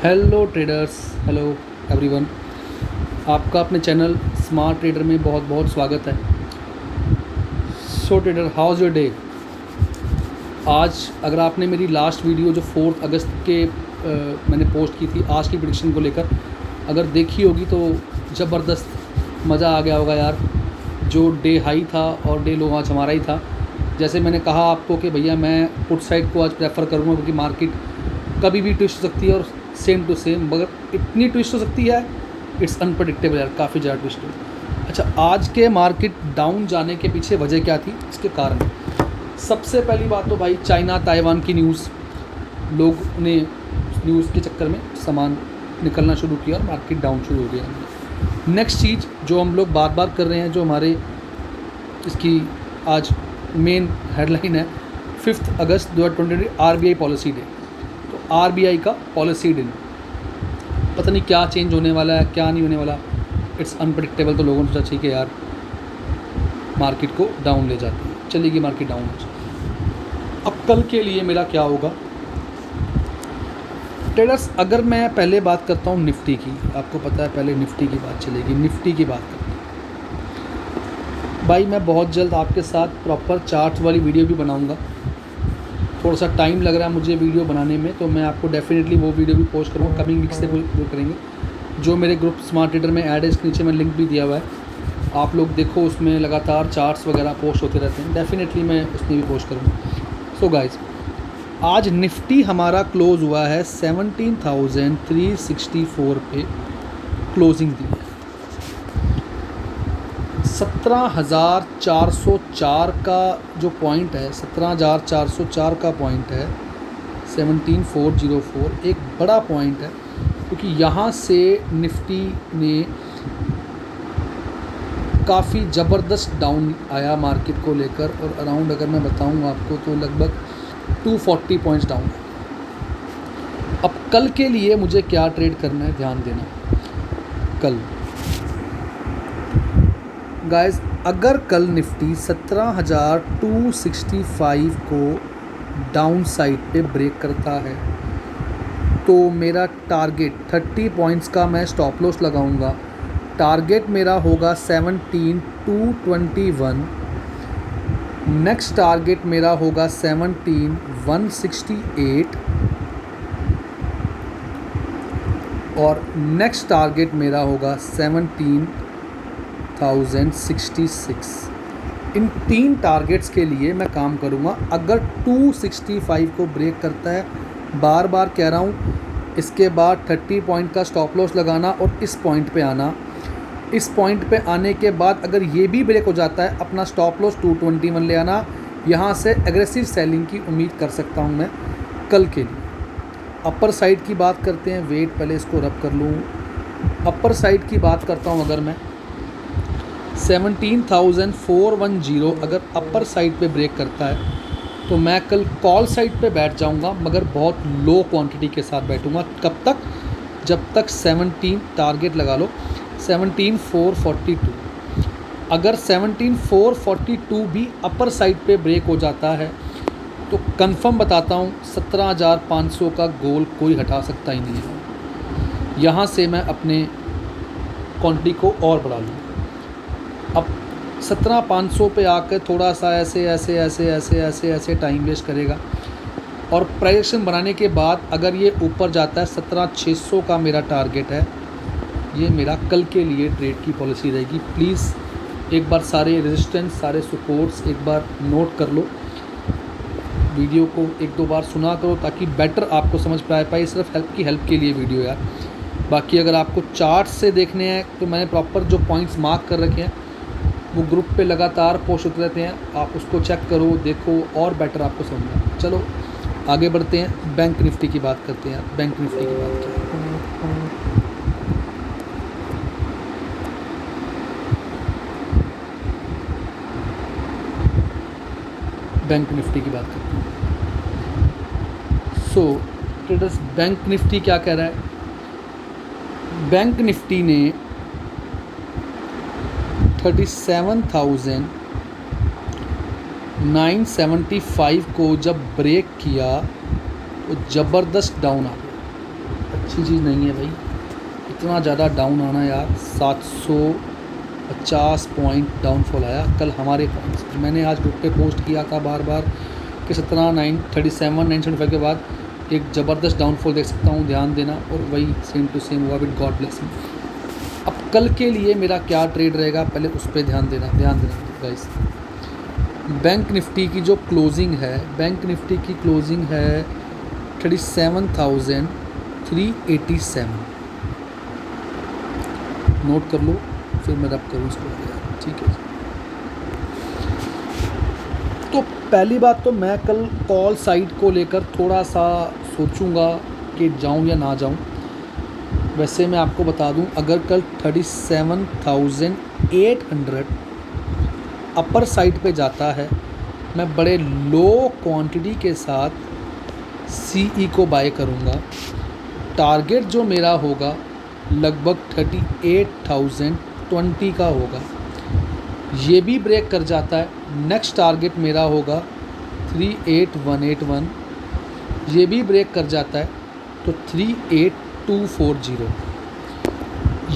Hello traders, hello everyone. आपका अपने channel smart trader में बहुत बहुत स्वागत है। सो ट्रेडर, हाउज़ योर डे। आज अगर आपने मेरी लास्ट वीडियो जो 4 अगस्त के मैंने पोस्ट की थी आज की प्रेडिक्शन को लेकर अगर देखी होगी तो ज़बरदस्त मज़ा आ गया होगा यार। जो डे हाई था और डे लो आज हमारा ही था। जैसे मैंने कहा आपको कि भैया मैं पुट साइड को आज प्रेफर करूँगा क्योंकि मार्केट कभी भी ट्विस्ट हो सकती है और सेम टू सेम, मगर इतनी ट्विस्ट हो सकती है, इट्स अनप्रडिक्टेबल यार, काफ़ी ज़्यादा ट्विस्ट हो। अच्छा, आज के मार्केट डाउन जाने के पीछे वजह क्या थी, इसके कारण सबसे पहली बात तो भाई चाइना ताइवान की न्यूज़, लोग ने न्यूज़ के चक्कर में सामान निकलना शुरू किया और मार्केट डाउन शुरू हो गया। नेक्स्ट चीज़ जो हम लोग बार बार कर रहे हैं, जो हमारे इसकी आज मेन हेडलाइन है 5 अगस्त 2020 RBI पॉलिसी डे। तो RBI का पॉलिसी डे, पता नहीं क्या चेंज होने वाला है क्या नहीं होने वाला, इट्स अनप्रडिक्टेबल। तो लोगों ने सोचा ठीक है यार मार्केट को डाउन ले जाती है, चलेगी मार्केट डाउन हो जाए। अब कल के लिए मेरा क्या होगा ट्रेडर्स, अगर मैं पहले बात करता हूँ निफ्टी की, आपको पता है पहले निफ्टी की बात चलेगी, निफ्टी की बात करते हैं भाई। मैं बहुत जल्द आपके साथ प्रॉपर चार्ट्स वाली वीडियो भी बनाऊँगा। थोड़ा सा टाइम लग रहा है मुझे वीडियो बनाने में, तो मैं आपको डेफिनेटली वो वीडियो भी पोस्ट करूँगा कमिंग वीक से वो करेंगे। जो मेरे ग्रुप स्मार्ट ट्रेडर में ऐड है, इसके नीचे मैं लिंक भी दिया हुआ है, आप लोग देखो, उसमें लगातार चार्ट्स वगैरह पोस्ट होते रहते हैं, डेफिनेटली मैं उसमें भी पोस्ट करूँगा। सो गाइज, आज निफ्टी हमारा क्लोज़ हुआ है 17,364 पे क्लोजिंग दी है। 17,404 का जो पॉइंट है, 17,404 का पॉइंट है, 17,404 एक बड़ा पॉइंट है, क्योंकि यहाँ से निफ्टी ने काफ़ी ज़बरदस्त डाउन आया मार्केट को लेकर, और अराउंड अगर मैं बताऊँ आपको तो लगभग 240 पॉइंट्स डाउन है। अब कल के लिए मुझे क्या ट्रेड करना है, ध्यान देना। कल गाइस, अगर कल निफ्टी 17,265 को डाउन साइड पे ब्रेक करता है तो मेरा टारगेट 30 पॉइंट्स का मैं स्टॉप लॉस लगाऊंगा। टारगेट मेरा होगा 17,221। नेक्स्ट टारगेट मेरा होगा 17,168 और नेक्स्ट टारगेट मेरा होगा 17,066। इन 3 टारगेट्स के लिए मैं काम करूँगा। अगर 265 को ब्रेक करता है, बार बार कह रहा हूँ, इसके बाद 30 पॉइंट का स्टॉप लॉस लगाना और इस पॉइंट पे आना। इस पॉइंट पे आने के बाद अगर ये भी ब्रेक हो जाता है, अपना स्टॉप लॉस 221 ले आना। यहाँ से एग्रेसिव सेलिंग की उम्मीद कर सकता हूँ मैं कल के लिए। अपर साइड की बात करते हैं, वेट पहले इसको रब कर लूँ। अपर साइड की बात करता हूँ, अगर मैं 17,410 अगर अपर साइड पे ब्रेक करता है तो मैं कल कॉल साइड पे बैठ जाऊंगा, मगर बहुत लो क्वांटिटी के साथ बैठूंगा। कब तक? जब तक 17 टारगेट लगा लो 17,442। अगर 17,442 भी अपर साइड पे ब्रेक हो जाता है तो कंफर्म बताता हूँ 17,500 का गोल कोई हटा सकता ही नहीं है। यहाँ से मैं अपने क्वांटिटी को और बढ़ा लूँ। अब 17,500 पे आकर थोड़ा सा ऐसे टाइम वेस्ट करेगा, और प्राइजेक्शन बनाने के बाद अगर ये ऊपर जाता है 17,600 का मेरा टारगेट है। ये मेरा कल के लिए ट्रेड की पॉलिसी रहेगी। प्लीज़ एक बार सारे रेजिस्टेंस, सारे सपोर्ट्स एक बार नोट कर लो, वीडियो को 1-2 बार सुना करो ताकि बेटर आपको समझ पाए। सिर्फ हेल्प के लिए वीडियो यार। बाकी अगर आपको चार्ट से देखने हैं तो मैंने प्रॉपर जो पॉइंट्स मार्क कर रखे हैं वो ग्रुप पे लगातार पोस्ट होते रहते हैं, आप उसको चेक करो, देखो, और बेटर आपको समझना। चलो आगे बढ़ते हैं, बैंक निफ्टी की बात करते हैं। बैंक निफ्टी की बात करें, बैंक निफ्टी की बात करते हैं। सो ट्रेडर्स, बैंक निफ्टी क्या कह रहा है? बैंक निफ्टी ने 37,975 को जब ब्रेक किया तो ज़बरदस्त डाउन आ गया। अच्छी चीज़ नहीं है भाई, इतना ज़्यादा डाउन आना यार। 750 पॉइंट डाउनफॉल आया कल हमारे पॉइंट्स। मैंने आज ग्रुप पे पोस्ट किया था बार बार कि 17,937,975 के बाद एक ज़बरदस्त डाउनफॉल देख सकता हूँ, ध्यान देना। और वही सेम टू सेम हुआ विद गॉड ब्लेसिंग। अब कल के लिए मेरा क्या ट्रेड रहेगा, पहले उस पर ध्यान देना गाइस। बैंक निफ्टी की जो क्लोजिंग है, बैंक निफ्टी की क्लोजिंग है 37,387। नोट कर लो, फिर मैं रब करूँ इसको, ठीक है। तो पहली बात तो मैं कल कॉल साइड को लेकर थोड़ा सा सोचूंगा कि जाऊं या ना जाऊं। वैसे मैं आपको बता दूं, अगर कल 37,800 अपर साइड पे जाता है, मैं बड़े लो क्वांटिटी के साथ सीई को बाय करूंगा। टारगेट जो मेरा होगा लगभग 38,020 का होगा। ये भी ब्रेक कर जाता है, नेक्स्ट टारगेट मेरा होगा 38,181। ये भी ब्रेक कर जाता है तो 38,240।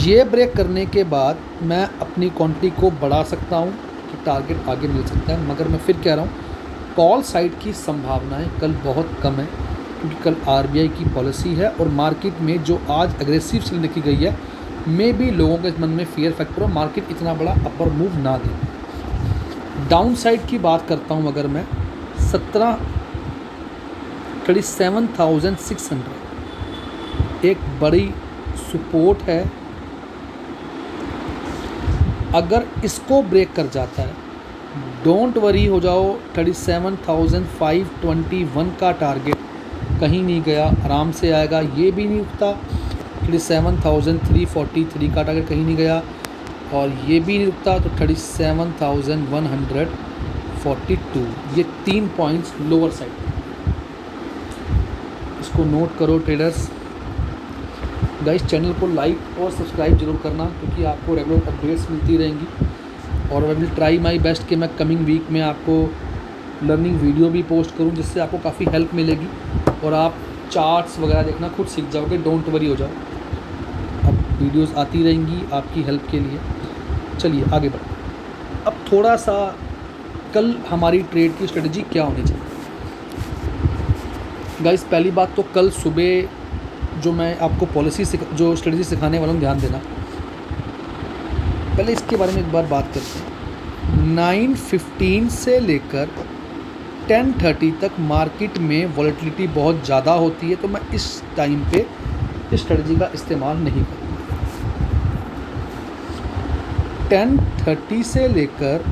ये ब्रेक करने के बाद मैं अपनी क्वांटिटी को बढ़ा सकता हूँ कि टारगेट आगे मिल सकता है। मगर मैं फिर कह रहा हूँ, कॉल साइड की संभावनाएं कल बहुत कम है, क्योंकि कल आरबीआई की पॉलिसी है और मार्केट में जो आज एग्रेसिव सेलिंग देखी गई है, मे भी लोगों के मन में फियर फैक्टर हो, मार्केट इतना बड़ा अपर मूव ना दे। डाउन साइड की बात करता हूँ, अगर मैं 37,600 एक बड़ी सपोर्ट है। अगर इसको ब्रेक कर जाता है, डोंट वरी हो जाओ, 37,521 का टारगेट कहीं नहीं गया, आराम से आएगा। ये भी नहीं रुकता, 37,343 का टारगेट कहीं नहीं गया, और ये भी नहीं रुकता तो 37,142। ये 3 पॉइंट्स लोअर साइड। इसको नोट करो ट्रेडर्स। गाइस, चैनल को लाइक और सब्सक्राइब जरूर करना, क्योंकि आपको रेगुलर अपडेट्स मिलती रहेंगी। और I will try my best कि मैं कमिंग वीक में आपको लर्निंग वीडियो भी पोस्ट करूं, जिससे आपको काफ़ी हेल्प मिलेगी और आप चार्ट्स वगैरह देखना खुद सीख जाओगे। डोंट वरी हो जाओ, अब वीडियोस आती रहेंगी आपकी हेल्प के लिए। चलिए आगे बढ़ते। अब थोड़ा सा कल हमारी ट्रेड की स्ट्रेटजी क्या होनी चाहिए। गाइस, पहली बात तो कल सुबह जो मैं आपको जो स्ट्रेटजी सिखाने वाला हूँ, ध्यान देना। पहले इसके बारे में एक बार बात करते हैं। 9:15 से लेकर 10:30 तक मार्केट में वॉलेटिलिटी बहुत ज़्यादा होती है, तो मैं इस टाइम पे इस स्ट्रेटजी का इस्तेमाल नहीं करूँगा। 10:30 से लेकर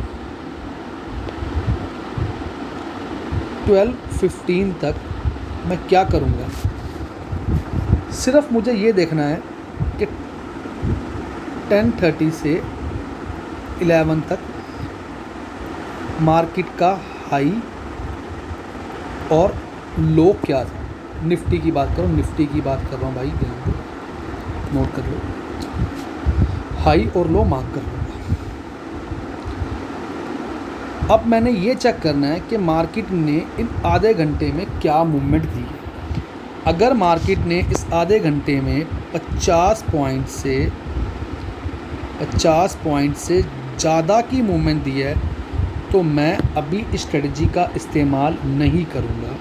12:15 तक मैं क्या करूँगा, सिर्फ मुझे ये देखना है कि 10:30 से 11 तक मार्केट का हाई और लो क्या था। निफ्टी की बात करो, निफ्टी की बात कर रहा हूँ भाई, ध्यान दो, नोट कर लो। हाई और लो मार्क कर लूँगा। अब मैंने ये चेक करना है कि मार्केट ने इन आधे घंटे में क्या मूवमेंट दी है। अगर मार्केट ने इस आधे घंटे में 50 पॉइंट से ज़्यादा की मूवमेंट दी है, तो मैं अभी इस स्ट्रेटजी का इस्तेमाल नहीं करूँगा।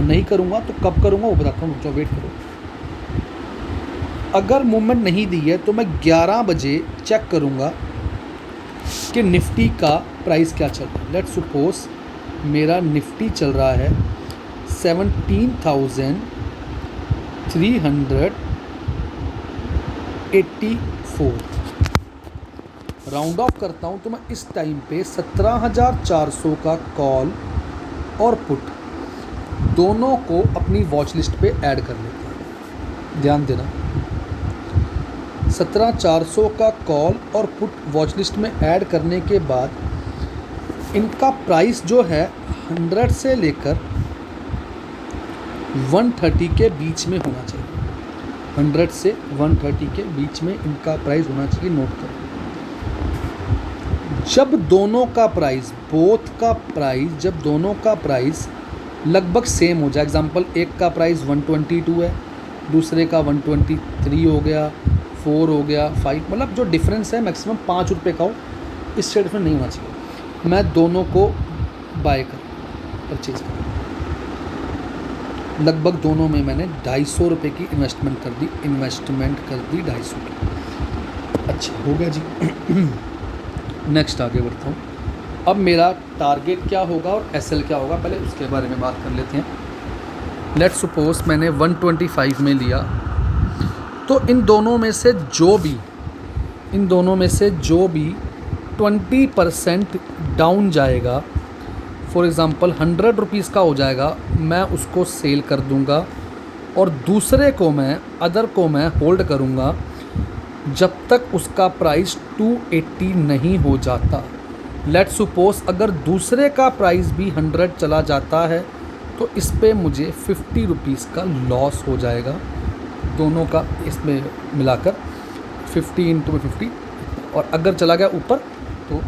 नहीं करूँगा तो कब करूँगा वो बताता हूँ, जो वेट करो। अगर मूवमेंट नहीं दी है तो मैं 11 बजे चेक करूँगा कि निफ्टी का प्राइस क्या चल रहा है। लेट्स सपोज मेरा निफ्टी चल रहा है 17,384। राउंड ऑफ करता हूँ तो मैं इस टाइम पे 17,400 का कॉल और पुट दोनों को अपनी वॉच लिस्ट पे ऐड कर लेता हूँ। ध्यान देना, 17,400 का कॉल और पुट वॉच लिस्ट में ऐड करने के बाद इनका प्राइस जो है 100 से लेकर 130 के बीच में होना चाहिए। 100 से 130 के बीच में इनका प्राइस होना चाहिए। नोट करो, जब दोनों का प्राइस लगभग सेम हो जाए। एग्जांपल एक का प्राइस 122 है, दूसरे का 123 हो गया, 4 हो गया, 5, मतलब जो डिफरेंस है मैक्सिमम 5 रुपये का हो, इससे डिफरेंस नहीं होना चाहिए। मैं दोनों को बाय परचेज़ कर, लगभग दोनों में मैंने 250 रुपये की इन्वेस्टमेंट कर दी 250 की। अच्छा हो गया जी। नेक्स्ट आगे बढ़ता हूँ। अब मेरा टारगेट क्या होगा और एसएल क्या होगा, पहले उसके बारे में बात कर लेते हैं। लेट्स सपोज मैंने 125 में लिया, तो इन दोनों में से जो भी 20% डाउन जाएगा, फॉर एग्ज़ाम्पल 100 रुपीज़ का हो जाएगा, मैं उसको सेल कर दूंगा और दूसरे को अदर को मैं होल्ड करूंगा जब तक उसका प्राइस 280 नहीं हो जाता। लेट्स सपोज अगर दूसरे का प्राइस भी 100 चला जाता है तो इस पे मुझे 50 रुपीज़ का लॉस हो जाएगा, दोनों का इसमें मिलाकर 50 × 50, और अगर चला गया ऊपर तो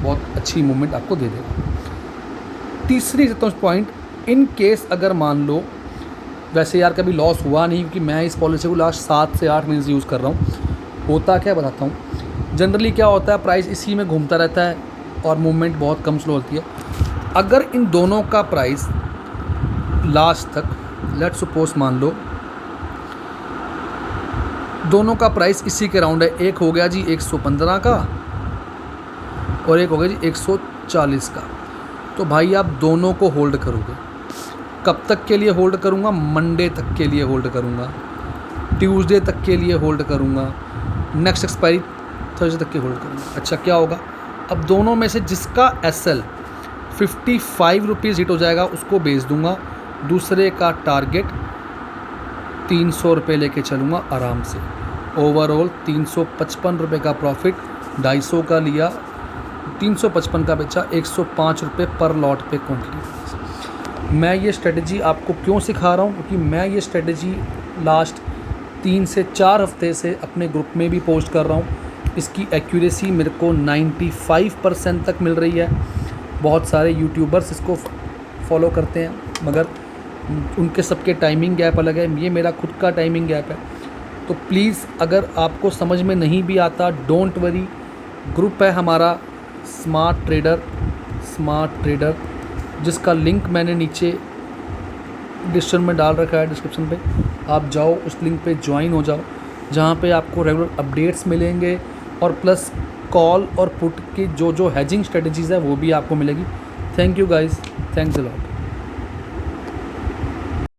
बहुत अच्छी मूवमेंट आपको दे देगा। तीसरी पॉइंट, इन केस अगर मान लो, वैसे यार कभी लॉस हुआ नहीं क्योंकि मैं इस पॉलिसी को लास्ट 7 से 8 महीने से यूज़ कर रहा हूँ। होता क्या बताता हूँ। जनरली क्या होता है, प्राइस इसी में घूमता रहता है और मूवमेंट बहुत कम स्लो होती है। अगर इन दोनों का प्राइस लास्ट तक, लेट्स सपोज मान लो दोनों का प्राइस इसी के राउंड है, एक हो गया जी 115 का और एक हो गया जी 140 का, तो भाई आप दोनों को होल्ड करोगे। कब तक के लिए होल्ड करूँगा? मंडे तक के लिए होल्ड करूँगा, ट्यूसडे तक के लिए होल्ड करूँगा, नेक्स्ट एक्सपायरी थर्सडे तक के होल्ड करूँगा। अच्छा क्या होगा, अब दोनों में से जिसका एसएल 55 रुपीज़ हिट हो जाएगा उसको बेच दूँगा, दूसरे का टारगेट 300 रुपये लेके चलूँगा आराम से। ओवरऑल 355 रुपये का प्रॉफिट, 250 का लिया, 355 का बेचा, 105 रुपये पर लॉट पे क्वांटिटी। मैं ये स्ट्रेटजी आपको क्यों सिखा रहा हूँ, क्योंकि मैं ये स्ट्रेटजी लास्ट 3 से 4 हफ्ते से अपने ग्रुप में भी पोस्ट कर रहा हूँ। इसकी एक्यूरेसी मेरे को 95% तक मिल रही है। बहुत सारे यूट्यूबर्स इसको फॉलो करते हैं, मगर उनके सबके टाइमिंग गैप अलग है, ये मेरा खुद का टाइमिंग गैप है। तो प्लीज़ अगर आपको समझ में नहीं भी आता, डोंट वरी, ग्रुप है हमारा स्मार्ट ट्रेडर, जिसका लिंक मैंने नीचे डिस्क्रिप्शन में डाल रखा है। डिस्क्रिप्शन पे आप जाओ, उस लिंक पे ज्वाइन हो जाओ, जहाँ पे आपको रेगुलर अपडेट्स मिलेंगे और प्लस कॉल और पुट की जो हेजिंग स्ट्रेटजीज़ है वो भी आपको मिलेगी। Thank you guys, thanks a lot.